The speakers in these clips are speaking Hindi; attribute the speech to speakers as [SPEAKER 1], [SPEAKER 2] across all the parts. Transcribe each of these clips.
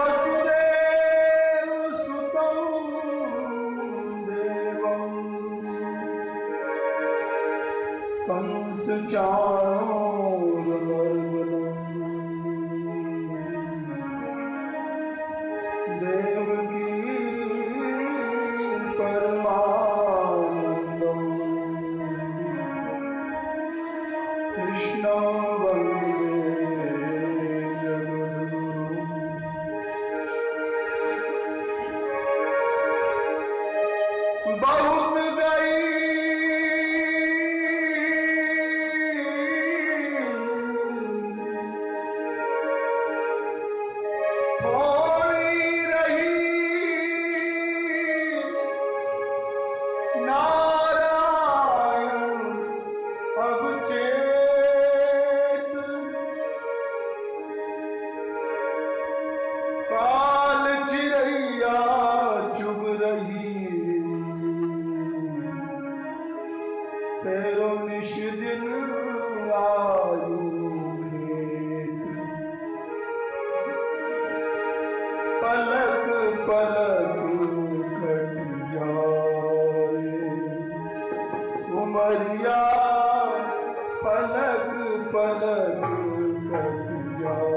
[SPEAKER 1] वसुदेव सुतं देवं कंस चाणूरमर्दनम् देवकी परमानंदम् कृष्ण वंदे जगद्गुरुम्। बहुत गई काल चिरैया चुभ रही तेरो निश दिन आयु भेद पलक पलक कट जाए उमरिया पलक पलक कट जाए।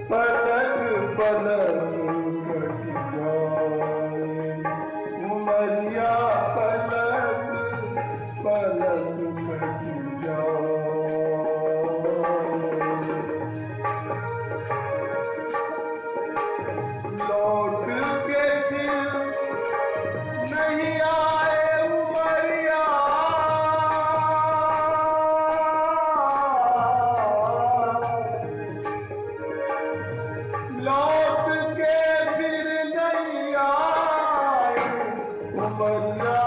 [SPEAKER 1] पलक पलक कट जाए उमरिया पलक पलक कट जाए। लौट के फिर नहीं आए उमरिया लौट के फिर नहीं आए उमरिया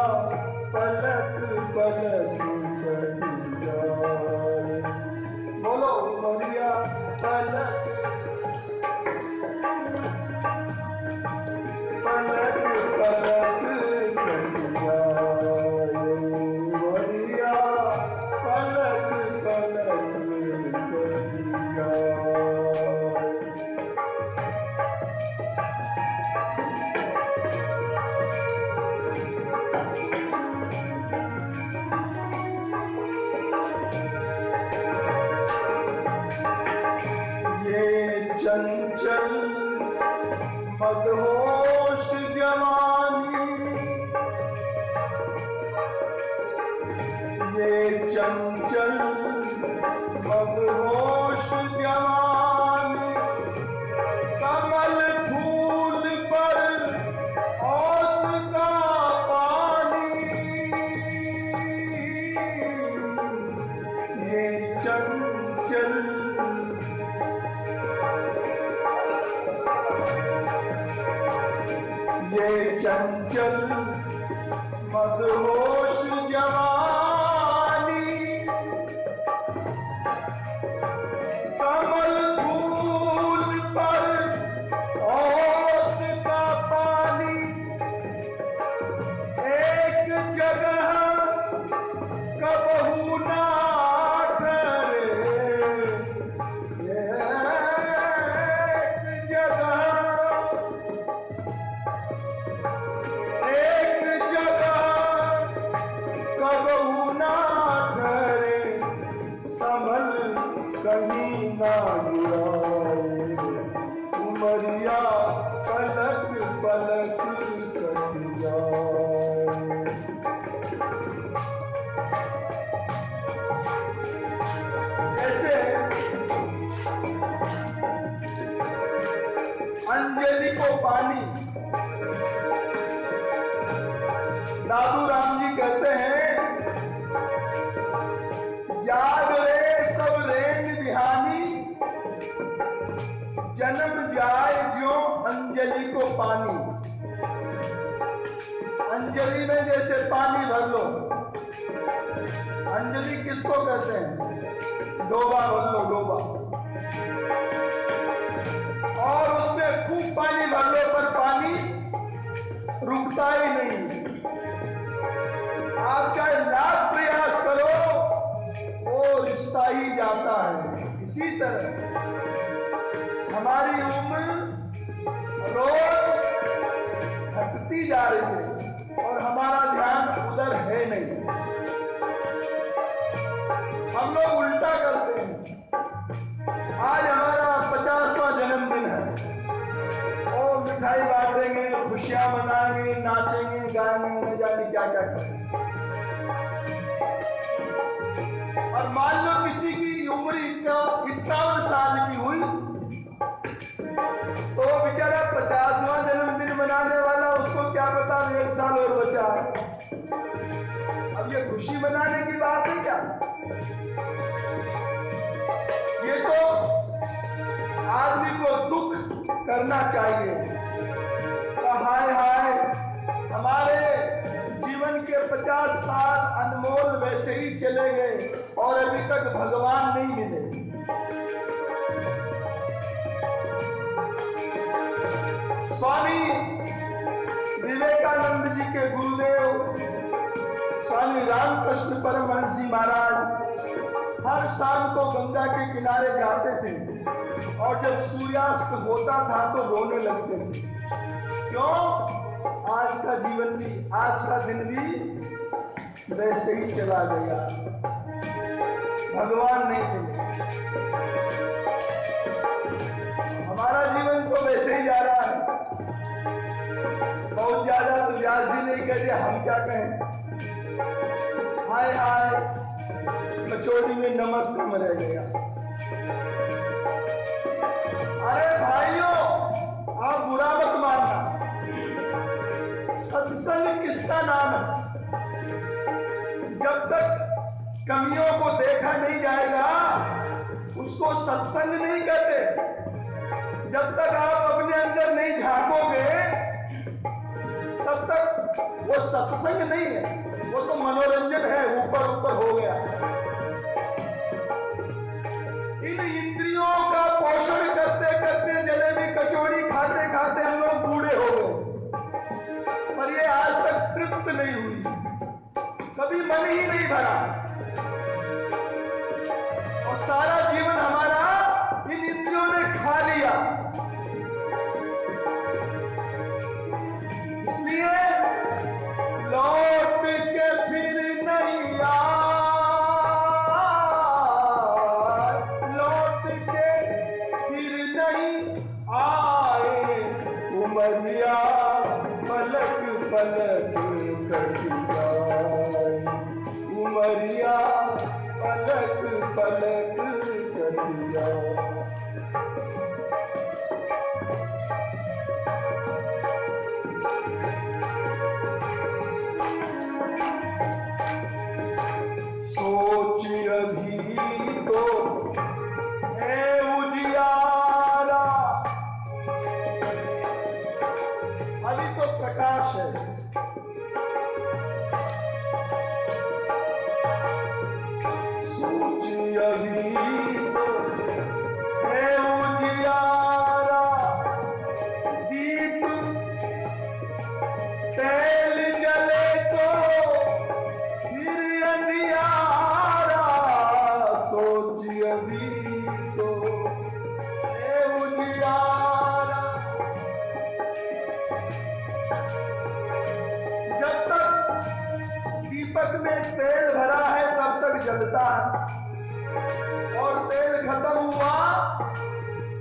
[SPEAKER 1] पलक पलक कट जाए। बोलो उमरिया पलक पलक पलक कट जाए उमरिया पलक पलक कट जाए। चंचल मदहोश जवानी ये चंचल मदहोश जवानी कमल फूल पर ओस का पानी ये चंचल ये चंचल मदहोश जवानी कमल फूल पर ओस का पानी एक जगह कबहू ना ठहरे कहीं ना गिराए उमरिया पलक पलक कट जाए। ऐसे अंजलि को पानी दादू राम जी कहते हैं जाग रे सब रेंज बिहानी जन्म जाए जो अंजलि को पानी। अंजलि में जैसे पानी भर लो। अंजलि किसको कहते हैं? डोबा भर लो, डोबा। और रुकता ही नहीं। आप चाहे लाख प्रयास करो वो रिश्ता ही जाता है। इसी तरह हमारी उम्र रोज घटती जा रही है और हमारा ध्यान उधर है नहीं। हम लोग उल्टा करते हैं। आज हमारा 50वां जन्मदिन है और मिठाई बांटेंगे, खुशियां मनाएंगे, नाचेंगे, गाएंगे, न जाने क्या क्या करेंगे। और मान लो किसी की उम्र 51 साल की हुई तो वो बेचारा 50वां जन्मदिन मनाने वाला, उसको क्या पता 1 साल और बचा है। अब ये खुशी मनाने की बात है क्या? ये तो आदमी को दुख करना चाहिए। हाय हाय, हमारे जीवन के 50 साल अनमोल वैसे ही चले गए और अभी तक भगवान नहीं मिले। स्वामी विवेकानंद जी के गुरुदेव स्वामी रामकृष्ण परमहंस जी महाराज हर शाम को गंगा के किनारे जाते थे और जब सूर्यास्त होता था तो रोने लगते थे। क्यों? आज का जीवन भी, आज का दिन भी वैसे ही चला गया, भगवान नहीं मिले। हमारा जीवन तो वैसे ही जा रहा है। बहुत ज्यादा तो व्यास जी नहीं कहते, हम क्या कहें। हाय हाय, कचौड़ी में नमक कम रह गया। अरे भाइयों, आप बुरा मत मानना। सत्संग किसका नाम है? जब तक कमियों को देखा नहीं जाएगा उसको सत्संग नहीं कहते। जब तक आप अपने अंदर नहीं झांकोगे तब तक वो सत्संग नहीं है, वो तो मनोरंजन है, ऊपर ऊपर हो गया। इन इंद्रियों का पोषण करते करते, जलेबी कचौड़ी खाते खाते हम लोग बूढ़े हो गए, पर ये आज तक तृप्त नहीं हुई, कभी मन ही नहीं भरा और सारा जीवन हमारा इन इंद्रियों ने खा लिया। इसलिए लौट के फिर नहीं लौट के फिर नहीं आए, उमरिया पलक पलक कट जाए, उमरिया पलक पलक कट जाए। सोच अभी तो है उजियारा, अभी तो प्रकाश है। सोच अभी तो है उजियारा, दीप तेल जले तो फिर अंधियारा। सोच अभी तो है उजियारा। जब तक दीपक में तेल भरा है तब तक जलता है और तेल खत्म हुआ,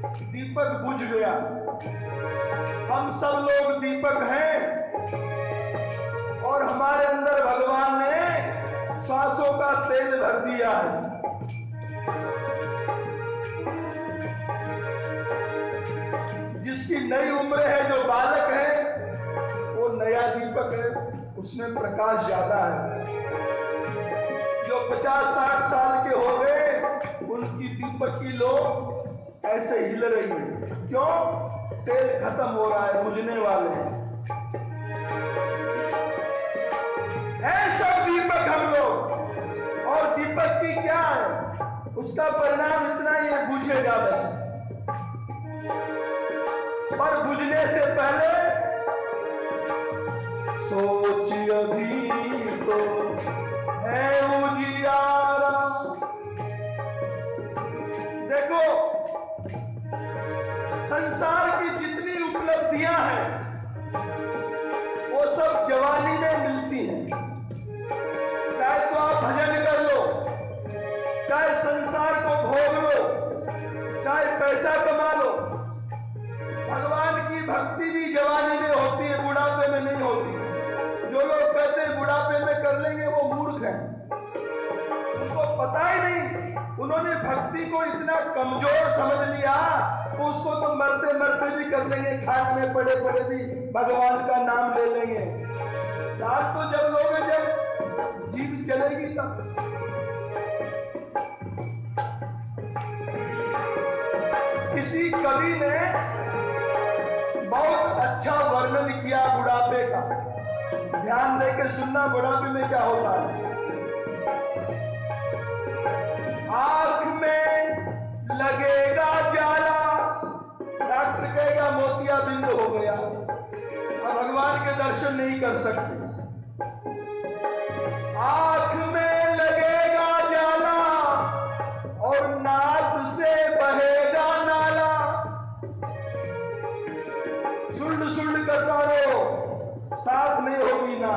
[SPEAKER 1] दीपक बुझ गया। हम सब लोग दीपक हैं और हमारे अंदर भगवान ने सांसों का तेल भर दिया है। जिसकी नई उम्र है, जो बालक है, वो नया दीपक है, उसमें प्रकाश ज्यादा है। जो 50-60 साल के हो गए उनकी दीपक की लो ऐसे हिल रही है। क्यों? तेल खत्म हो रहा है, बुझने वाले हैं। सब दीपक हम लोग, और दीपक की क्या है, उसका परिणाम इतना ही है, बुझेगा बस। पर बुझने से पहले सोच अभी तो है उजियारा। देखो, संसार की जितनी उपलब्धियां हैं वो सब जवानी में मिलती हैं। चाहे तो आप भजन कर लो, चाहे संसार को भोग लो, चाहे पैसा कमा लो। भगवान की भक्ति भी जवानी में होती है, बुढ़ापे में नहीं होती। जो लोग कहते हैं बुढ़ापे में कर लेंगे वो मूर्ख हैं, उनको पता ही नहीं। उन्होंने भक्ति को इतना कमजोर समझ लिया तो उसको तो मरते मरते भी कर लेंगे, खाट में पड़े पड़े भी भगवान का नाम ले लेंगे। रात तो जब लोगे, जब जीव चलेगी तब। किसी कवि ने बहुत अच्छा वर्णन किया बुढ़ापे का, ध्यान देके सुनना। बुढ़ापे में क्या होता है? आंख में लगेगा जाला, डॉक्टर कहेगा मोतियाबिंद हो गया, अब भगवान के दर्शन नहीं कर सकते। आंख में लगेगा जाला और नाक से बहेगा नाला। सुल्ड सुल्ड करता रहो, साफ नहीं होगी ना।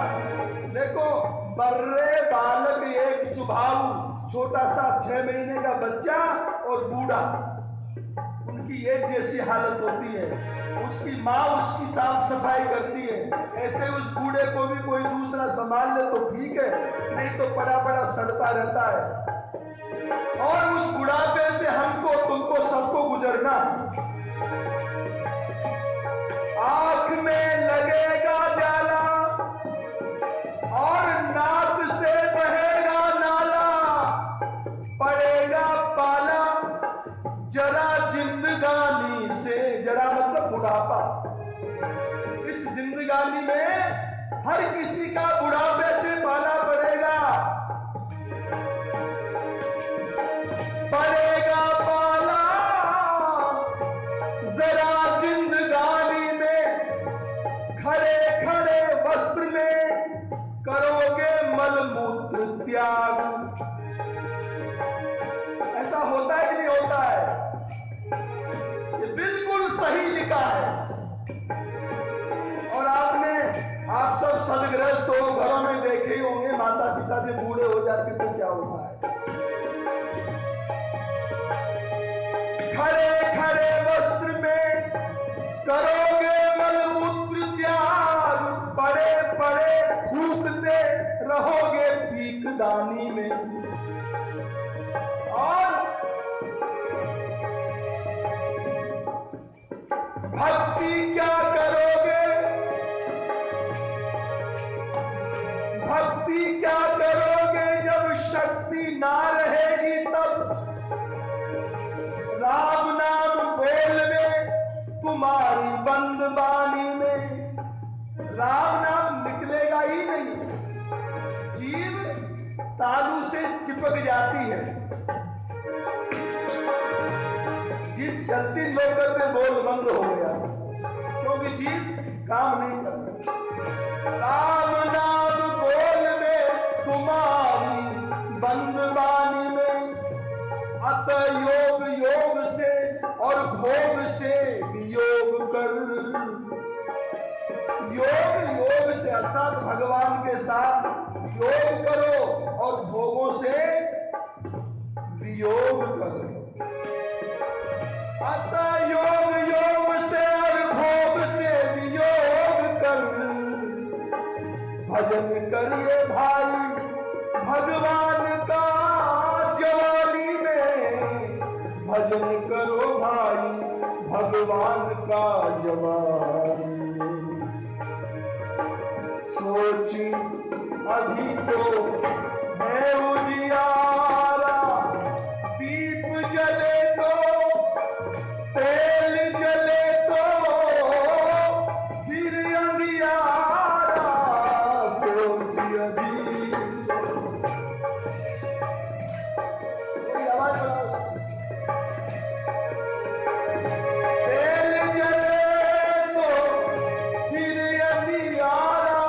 [SPEAKER 1] देखो, बर्रे बालक एक स्वभाव, छोटा सा 6 महीने का बच्चा और बूढ़ा, उनकी एक जैसी हालत होती है। उसकी माँ उसकी साफ सफाई करती है, ऐसे उस बूढ़े को भी कोई दूसरा संभाल ले तो ठीक है, नहीं तो पड़ा पड़ा सड़ता रहता है। और उस बुढ़ापे से हमको, तुमको, सबको गुजरना। आंख में लगेगा जाला और नाक से बहेगा नाला, पड़ेगा पाला जरा जिंदगानी से। जरा मतलब बुढ़ापा। इस जिंदगानी में हर किसी का बुढ़ापे से पाला पड़ेगा। पड़ेगा पाला जरा जिंदगानी में, खड़े खड़े वस्त्र में करोगे मलमूत्र त्याग। ऐसा होता है कि नहीं होता है? ये बिल्कुल सही लिखा है। और आप सब सदगृहस्थ हो, घरों में देखे ही होंगे, माता पिता से बूढ़े हो जाते तो क्या होता है। खड़े खड़े वस्त्र में करोगे मलमूत्र त्याग, पड़े पड़े थूकते रहोगे पीकदानी में। और भक्ति क्या करोगे? भक्ति क्या करोगे जब शक्ति ना रहेगी तब? राम नाम बोल में तुम्हारी बंद बानी में राम नाम निकलेगा ही नहीं। जीव तालू से चिपक जाती है। जीव चलती लोग करते बोल बंद हो गया, क्योंकि जीव काम नहीं करता। राम नाम बोल में तुम्हारी बंद बानी में, अत योग योग से और भोग से वियोग कर। योग योग से अर्थात भगवान के साथ योग करो और भोगों से वियोग करो। अतः योग योग से और भोग से वियोग कर। भजन करिए भाई भगवान का जवानी में, भजन करो भाई भगवान का जवानी में। सोच अभी तो है उजियारा, दीप जले तो तेल जले तो फिर अंधियारा। सोच अभी कोई आवाज बनाओ। तेल जले तो फिर अंधियारा,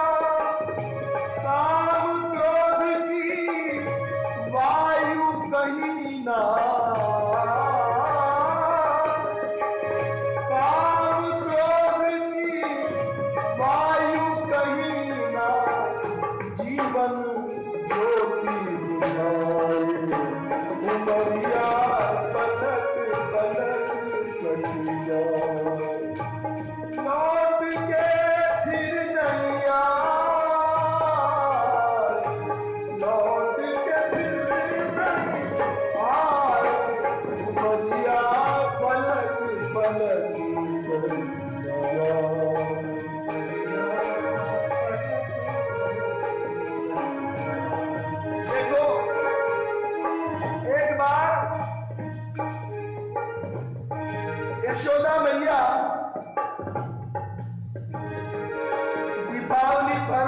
[SPEAKER 1] देखो, एक बार यशोदा मैया दीपावली पर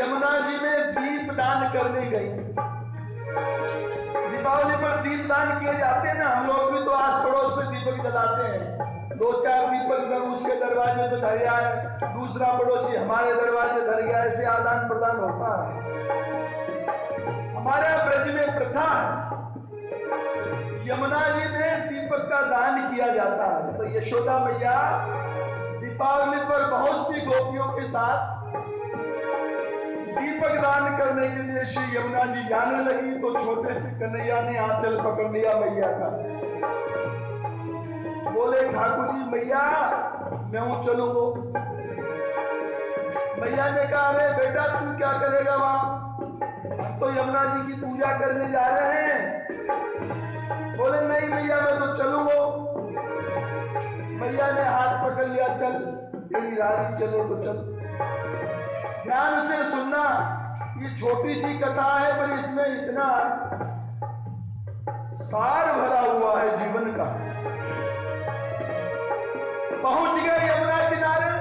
[SPEAKER 1] यमुना जी में दीप दान करने गई। दीपावली पर दीप दान किए जाते हैं ना, हम लोग भी तो आस पड़ोस में दीपक जलाते हैं। 2-4 दीपक इधर उसके दरवाजे पे धर आए, दूसरा पड़ोसी हमारे दरवाजे धर गया, ऐसे आदान प्रदान होता है। हमारे ब्रज में प्रथा है, यमुना जी में दीपक का दान किया जाता है। तो यशोदा मैया दीपावली पर बहुत सी गोपियों के साथ दीपक दान करने के लिए श्री यमुना जी जाने लगी। तो छोटे से कन्हैया ने आंचल पकड़ लिया मैया का, बोले ठाकुर जी मैया मैं हूं चलूंगा। मैया ने कहा अरे बेटा तू क्या करेगा वहां, हम तो यमुना जी की पूजा करने जा रहे हैं। बोले नहीं मैया मैं तो चलूंगा। मैया ने हाथ पकड़ लिया, चल तेरी राजी चले तो चल। ध्यान से सुनना, ये छोटी सी कथा है पर इसमें इतना सार भरा हुआ है जीवन का। पहुंच गए यमुना किनारे,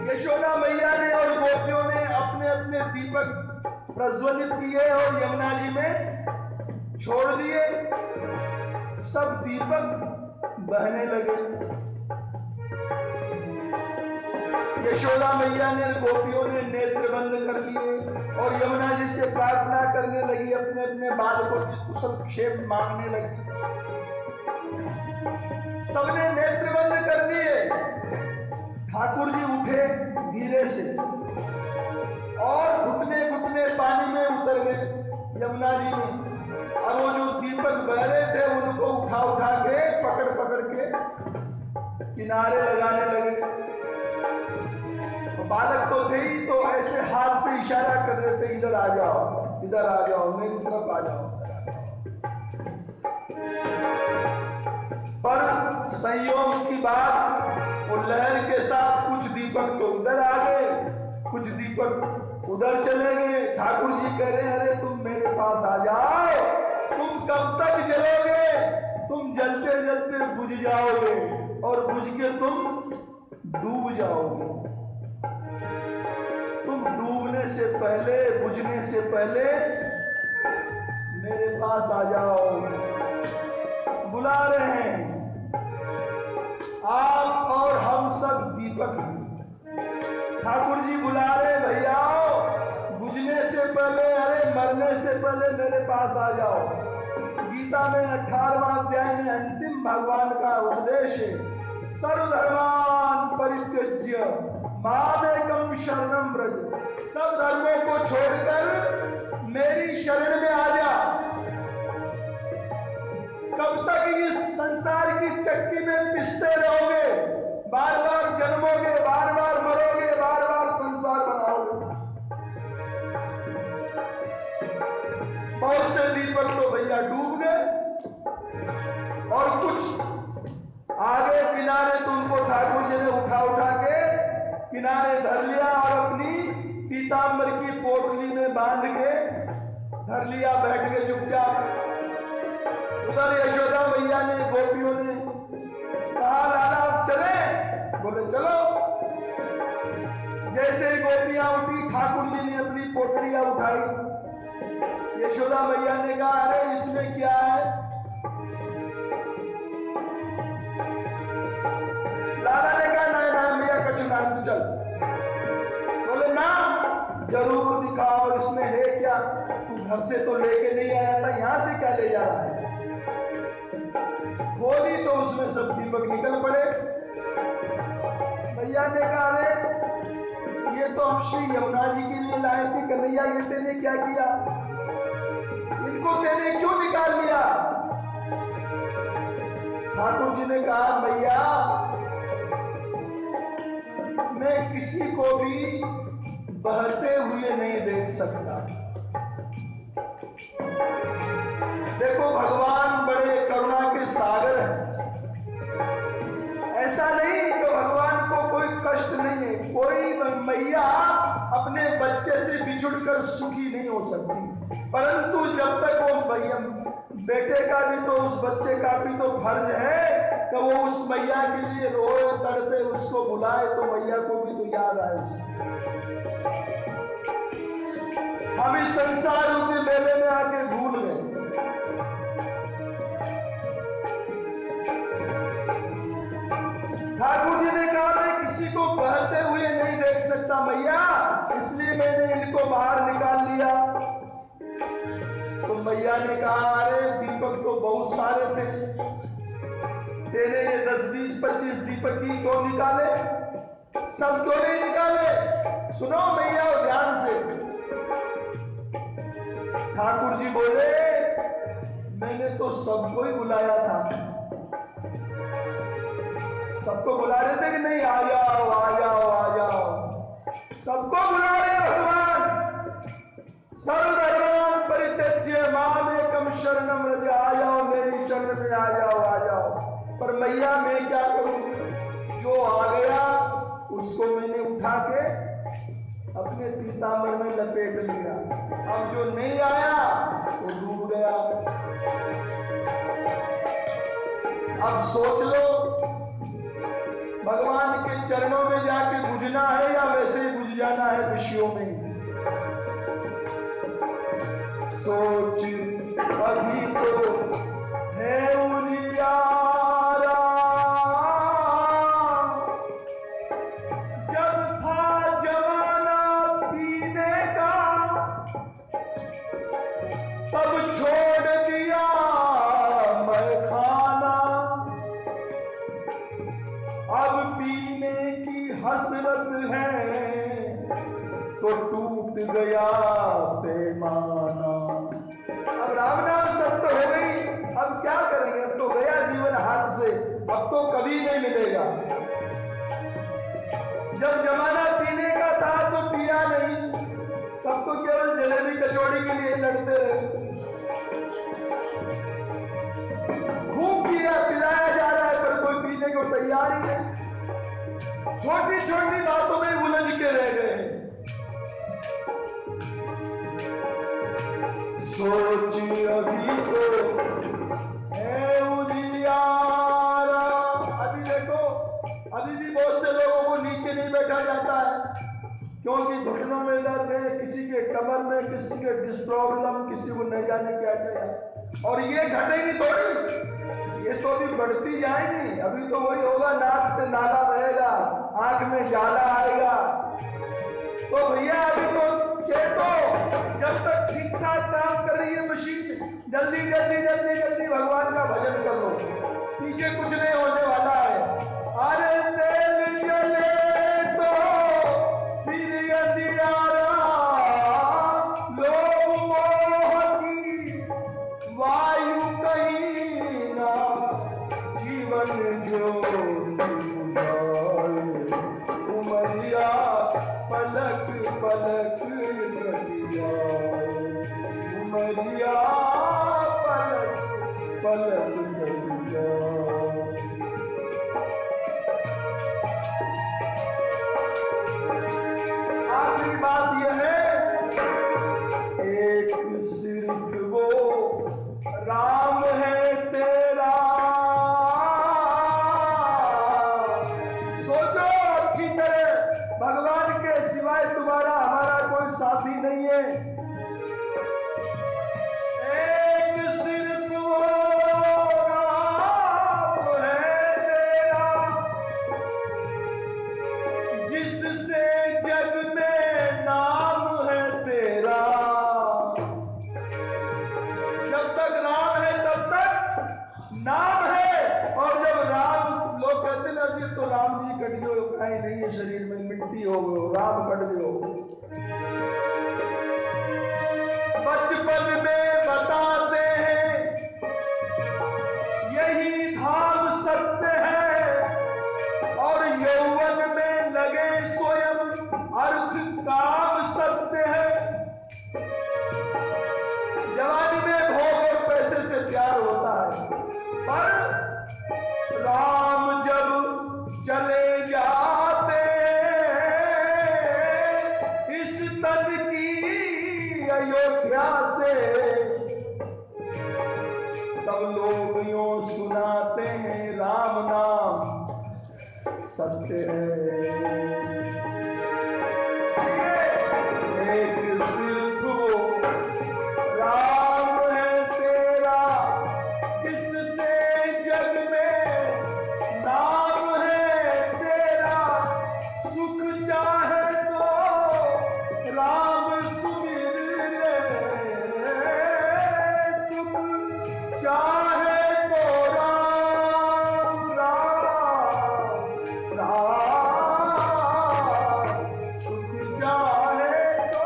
[SPEAKER 1] यशोदा मैया ने और गोपियों ने अपने अपने दीपक प्रज्वलित किए और यमुना जी में छोड़ दिए। सब दीपक बहने लगे। यशोदा मैया ने, गोपियों ने नेत्र बंद कर लिए और यमुना जी से प्रार्थना करने लगी, अपने अपने बालकों की कुशल क्षेम मांगने लगी। सबने नेत्र बंद कर दिए। ठाकुर जी उठे धीरे से और घुटने घुटने पानी में उतर गए यमुना जी में। और वो जो दीपक बह रहे थे उनको उठा उठा के पकड़ पकड़ के किनारे लगाने लगे। बालक तो थे ही, तो ऐसे हाथ पे इशारा कर रहे थे, इधर आ जाओ, इधर आ जाओ, मेरी तरफ आ जाओ। पर संयोग की बात, वो लहर के साथ कुछ दीपक तो उधर आ गए, कुछ दीपक उधर चले गए। ठाकुर जी कह रहे अरे तुम मेरे पास आ जाओ, तुम कब तक जलोगे, तुम जलते जलते बुझ जाओगे और बुझ के तुम डूब जाओगे। तुम डूबने से पहले, बुझने से पहले मेरे पास आ जाओ। बुला रहे हैं, आप और हम सब दीपक हैं। ठाकुर जी बुला रहे भैया आओ, बुझने से पहले, अरे मरने से पहले मेरे पास आ जाओ। गीता में 18वां अध्याय में अंतिम भगवान का उपदेश है, सर्वधर्मान परित्यज्य मामेकं शरणं व्रज। सब धर्मों को छोड़कर मेरी शरण में आ जा। कब तक इस संसार की चक्की में पिसते रहोगे, बार बार जन्मोगे, बार बार मरोगे, बार बार संसार बनाओगे। बहुत से दीपक तो भैया डूब गए और कुछ आगे किनारे तो उनको ठाकुर जी ने उठा उठा के किनारे धर लिया और अपनी पीतांबर की पोटली में बांध के धर लिया, बैठ के चुपचाप। उधर यशोदा मैया ने, गोपियों ने कहा लाला आप चले, बोले चलो। जैसे ही गोपियां उठी, ठाकुर जी ने अपनी पोटलियां उठाई। यशोदा मैया ने कहा अरे इसमें क्या है। लाला ने कहा ना मैया कछु ना, तू चल। बोले ना जरूर दिखाओ इसमें है क्या, तू घर से तो लेके नहीं आया था, यहां से क्या ले जा रहा है। खोली तो उसमें सब दीपक निकल पड़े। भैया ने कहा अरे ये तो हम श्री यमुना जी के लिए लाए थे, कन्हैया ये तेने क्या किया, इनको तेने क्यों निकाल लिया। ठाकुर जी ने कहा भैया मैं किसी को भी बहते हुए नहीं देख सकता। देखो भगवान बड़े करुणा के सागर हैं। मिलकर सुखी नहीं हो सकती। परंतु जब तक वो भैया बेटे का भी तो उस बच्चे का भी तो फर्ज है कि वो उस मैया के लिए रोए तड़पे, उसको बुलाए, तो मैया को भी तो याद आए। हम इस संसार के मेले में आके भूल गए। ठाकुर जी ने कहा मैं किसी को बहते हुए नहीं देख सकता मैया, इसलिए मैंने इनको बाहर निकाल लिया। तो मैया ने कहा अरे दीपक तो बहुत सारे थे, तेरे ये 10, 20, 25 दीपक की क्यों निकाले, सब क्यों नहीं निकाले? सुनो मैया ध्यान से। ठाकुर जी बोले मैंने तो सबको ही बुलाया था। सबको बुला रहे थे कि नहीं, आ जाओ आ जाओ आ जाओ, सबको बुला रहे भगवान। सर्वधर्मान् परित्यज्य माम् एकं शरणं व्रज, आ जाओ मेरी चरण में, आ जाओ आ जाओ। पर मैया मैं क्या करूं, जो आ गया उसको मैंने उठा के अपने पीतांबर में लपेट लिया, अब जो नहीं आया वो डूब गया। अब सोच लो भगवान के चरणों में जाके बुझना है या वैसे ही बुझ जाना है विषयों में। सोच अभी तो है उजियारा, जब था जमाना पीने का, तब छोड़ दिया मैं खाना। अब पीने की हसरत है तो टूट गया पैमाना। अब राम नाम सत्य हो गई, अब क्या करेंगे, अब तो गया जीवन हाथ से, अब तो कभी नहीं मिलेगा। जब जमाना पीने का था तो पिया नहीं, तब तो केवल जलेबी कचौड़ी के लिए लड़ते रहे। खूब पिया, पिलाया जा रहा है पर कोई पीने को तैयार ही नहीं। छोटी छोटी बातों में उलझ के रह गए। सोच अभी तो है उजियारा। अभी देखो अभी भी बहुत से लोगों को नीचे नहीं बैठा जाता है, क्योंकि घुटनों में दर्द है, किसी के कमर में, किसी के डिस्क प्रॉब्लम, किसी को न जाने क्या क्या। और ये घटेगी थोड़ी, ये तो अभी बढ़ती जाएगी। अभी तो वही होगा, नाक से नाला बहेगा, आंख में जाला आएगा। तो भैया अभी तो चेतो, जब तक ठीक ठाक काम कर रही है मशीन, जल्दी जल्दी जल्दी जल्दी भगवान का भजन कर लो, पीछे कुछ नहीं होने वाला है। अरे तेल जले तो फिर अंधियारा, लोग मोह की वायु कहीं ना, जीवन ज्योति उमरिया पलक पलक कटिया, उमरिया पलक पलक कटिया। आखिरी बात यह है, एक सिर्फ वो राम है तेरा। सोचो अच्छी तरह, भगवान के सिवाय तुम्हारा हमारा कोई साथी नहीं है। एक सिर्फ वो राम है तेरा, जिससे जग में नाम है तेरा। जब तक राम है तब तक नाम है, और जब राम, लोग कहते ना जी तो राम जी कट गए, कहीं नहीं है शरीर में, मिट्टी हो गए, राम कट गए। बचपन में बताते हैं यही धाम सत्य है, और यौवन में लगे स्वयं अर्थ काम सत्य है। जवानी में भोग और पैसे से प्यार होता है, पर राम जब चले जाते इस तन की सत्य है। एक सिर्फ वो राम है तेरा, जिससे जग में नाम है तेरा। सुख चाहे तो राम सुमिर ले, सुख चाहे तो राम राम राम, सुख चाहे तो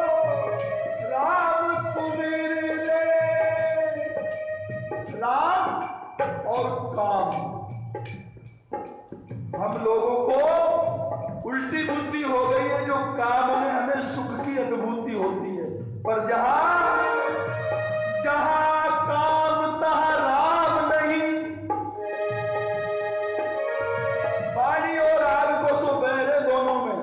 [SPEAKER 1] राम सुमिर ले। राम और काम, हम लोगों को उल्टी बुद्धि हो गई है, जो काम में हमें सुख की अनुभूति होती है। पर जहां जहां काम तहां राम नहीं, पानी और आग को सो बहरे दोनों में।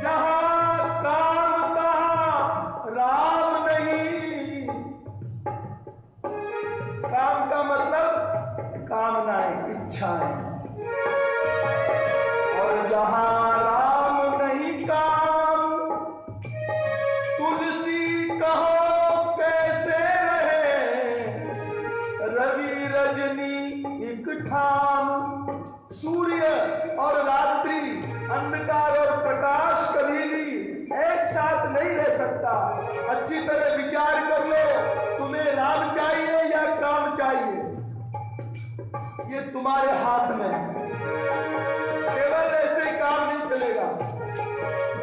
[SPEAKER 1] जहां काम तहां राम नहीं, काम का मतलब कामनाएं, इच्छाएं। और जहां राम नहीं काम, तुलसी कहो कैसे रहे। रवि रजनी एक ठाम, सूर्य और रात्रि, अंधकार और प्रकाश कभी भी एक साथ नहीं रह सकता। अच्छी तरह विचार कर लो, तुम्हें राम चाहिए या काम चाहिए, ये तुम्हारे हाथ में है। केवल ऐसे काम नहीं चलेगा,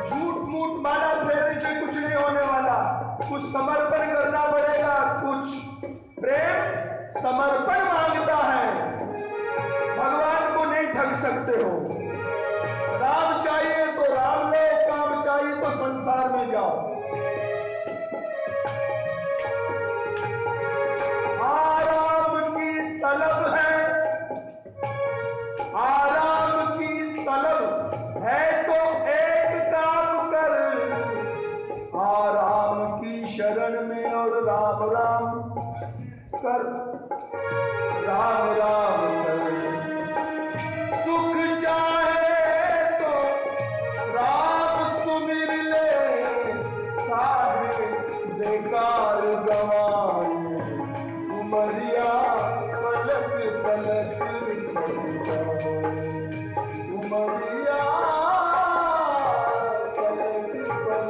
[SPEAKER 1] झूठ मूठ माना फेरने से कुछ नहीं होने वाला। कुछ समर्पण करना पड़ेगा, कुछ प्रेम समर्पण मांगता है। भगवान को नहीं ठग सकते हो। राम चाहिए तो राम लो, काम चाहिए तो संसार में जाओ। आराम की तलब है, आराम की तलब है तो एक काम कर। आराम की शरण में और राम राम कर, राम राम कर। सुख चाहे तो राम सुमिर ले, सारे बेकार गवाए। उमरिया पलक पलक निकल जाए, उमरिया पलक पलक निकल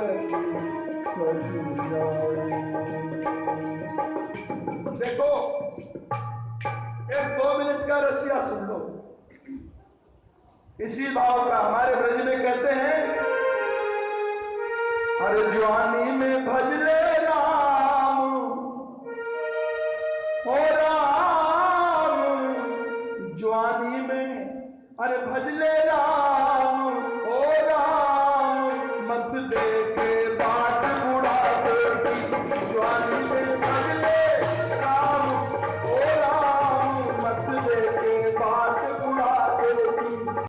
[SPEAKER 1] जाए। देखो, एक 2 मिनट का रसिया सुन लो। इसी भाव का हमारे ब्रज में कहते हैं, हर जवानी में भजले राम हो राम। जवानी में अरे भजले राम,